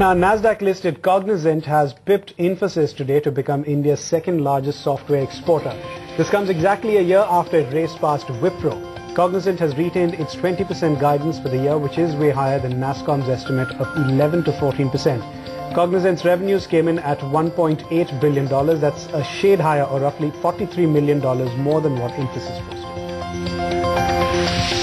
Now, Nasdaq-listed Cognizant has pipped Infosys today to become India's second largest software exporter. This comes exactly a year after it raced past Wipro. Cognizant has retained its 20% guidance for the year, which is way higher than NASSCOM's estimate of 11 to 14%. Cognizant's revenues came in at $1.8 billion. That's a shade higher, or roughly $43 million more than what Infosys posted.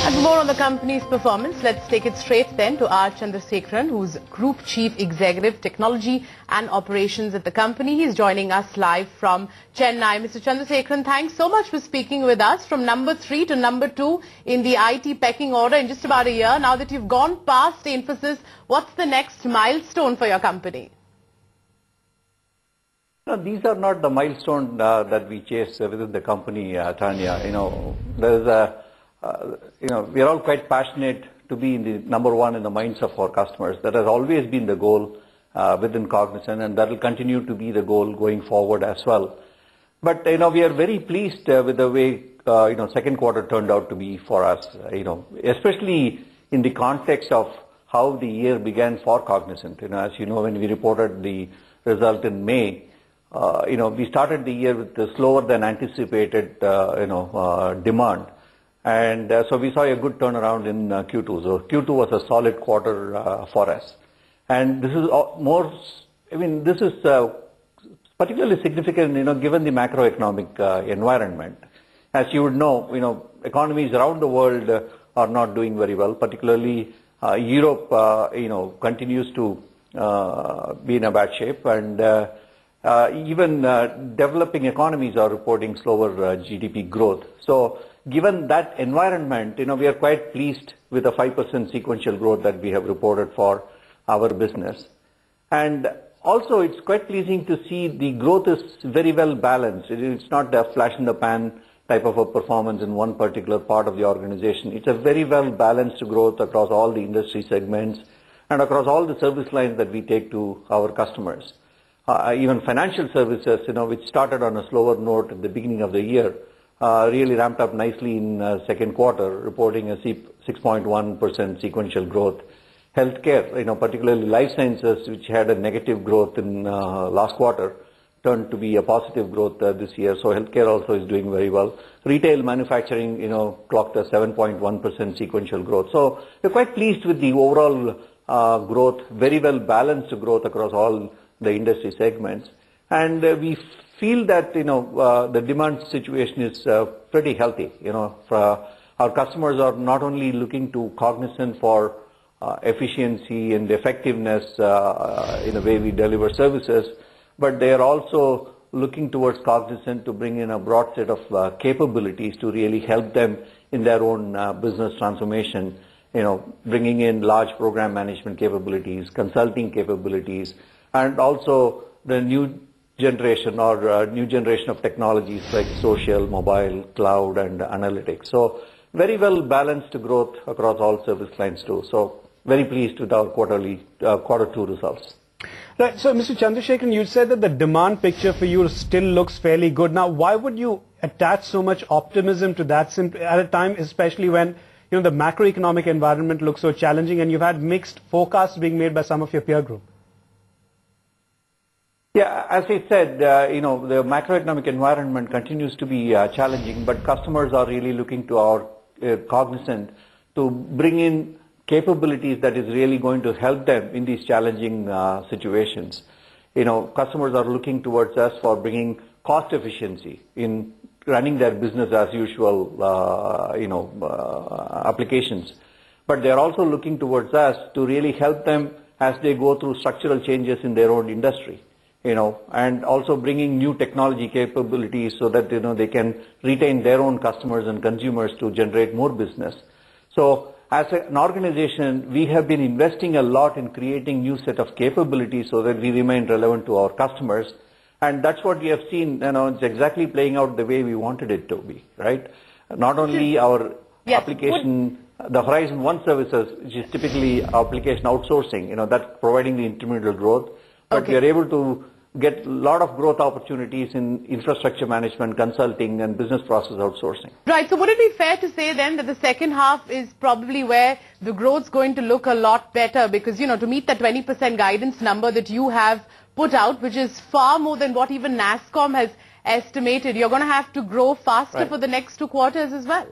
And for more on the company's performance, let's take it straight then to R.Chandrasekaran, who's Group Chief Executive, Technology and Operations at the company. He's joining us live from Chennai. Mr. Chandrasekaran, thanks so much for speaking with us. From number 3 to number 2 in the IT pecking order in just about a year. Now that you've gone past Infosys, what's the next milestone for your company? No, these are not the milestones that we chase within the company, Tanya. There is a we are all quite passionate to be in the number one in the minds of our customers. That has always been the goal within Cognizant, and that will continue to be the goal going forward as well. But we are very pleased with the way second quarter turned out to be for us. Especially in the context of how the year began for Cognizant. As you know, when we reported the result in May, we started the year with the slower than anticipated demand. And so we saw a good turnaround in Q2. So Q2 was a solid quarter for us. And this is this is particularly significant, given the macroeconomic environment. As you would know, economies around the world are not doing very well. Particularly Europe, continues to be in a bad shape, and even developing economies are reporting slower GDP growth. So given that environment, we are quite pleased with the 5% sequential growth that we have reported for our business. And also, it's quite pleasing to see the growth is very well balanced. It's not a flash in the pan type of a performance in one particular part of the organization. It's a very well balanced growth across all the industry segments and across all the service lines that we take to our customers. Even financial services, which started on a slower note at the beginning of the year, really ramped up nicely in second quarter, reporting a 6.1% sequential growth. Healthcare, particularly life sciences, which had a negative growth in last quarter, turned to be a positive growth this year. So healthcare also is doing very well. Retail manufacturing, clocked a 7.1% sequential growth. So we're quite pleased with the overall growth, very well balanced growth across all the industry segments. And we feel that the demand situation is pretty healthy. Our customers are not only looking to Cognizant for efficiency and effectiveness in the way we deliver services, but they are also looking towards Cognizant to bring in a broad set of capabilities to really help them in their own business transformation. Bringing in large program management capabilities, consulting capabilities, and also the new generation of technologies like social, mobile, cloud, and analytics. So very well balanced growth across all service lines too. So very pleased with our quarter two results. Right. So, Mr. Chandrasekaran, you said that the demand picture for you still looks fairly good. Now, why would you attach so much optimism to that at a time, especially when the macroeconomic environment looks so challenging, and you've had mixed forecasts being made by some of your peer group? Yeah, as I said, the macroeconomic environment continues to be challenging, but customers are really looking to our Cognizant to bring in capabilities that is really going to help them in these challenging situations. Customers are looking towards us for bringing cost efficiency in running their business as usual, applications. But they are also looking towards us to really help them as they go through structural changes in their own industry. And also bringing new technology capabilities so that, they can retain their own customers and consumers to generate more business. So as an organization, we have been investing a lot in creating new set of capabilities so that we remain relevant to our customers. And that's what we have seen, it's exactly playing out the way we wanted it to be, right? Not only our application, the Horizon 1 services, which is typically application outsourcing, that's providing the intermediate growth. But we are able to get a lot of growth opportunities in infrastructure management, consulting, and business process outsourcing. Right. So would it be fair to say then that the second half is probably where the growth's going to look a lot better? Because, you know, to meet the 20% guidance number that you have put out, which is far more than what even NASSCOM has estimated, you're going to have to grow faster for the next 2 quarters as well.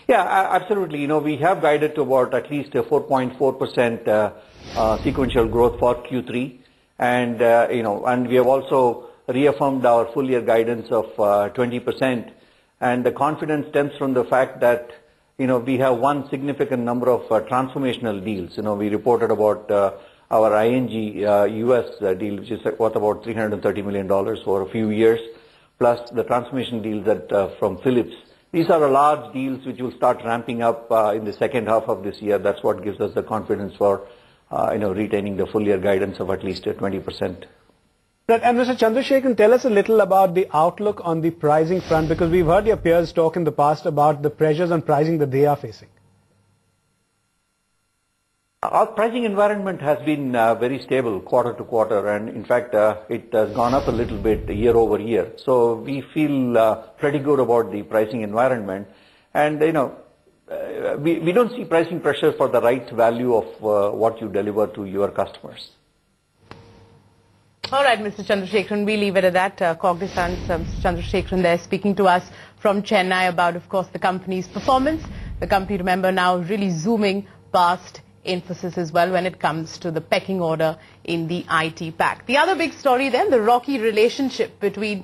Yeah, absolutely. You know, we have guided to about at least a 4.4% sequential growth for Q3. And, you know, and we have also reaffirmed our full year guidance of 20%. And the confidence stems from the fact that, you know, we have one significant number of transformational deals. You know, we reported about our ING US deal, which is worth about $330 million for a few years, plus the transformation deals that from Philips. These are large deals which will start ramping up in the second half of this year. That's what gives us the confidence for, you know, retaining the full year guidance of at least 20%. And Mr. Chandrasekaran, tell us a little about the outlook on the pricing front, because we've heard your peers talk in the past about the pressures on pricing that they are facing. Our pricing environment has been very stable quarter to quarter, and in fact, it has gone up a little bit year over year. So we feel pretty good about the pricing environment, and you know, we don't see pricing pressure for the right value of what you deliver to your customers. All right, Mr. Chandrasekaran, we leave it at that. Cognizant, Mr. Chandrasekaran there speaking to us from Chennai about, of course, the company's performance. The company, remember, now really zooming past Infosys as well when it comes to the pecking order in the IT pack. The other big story then, the rocky relationship between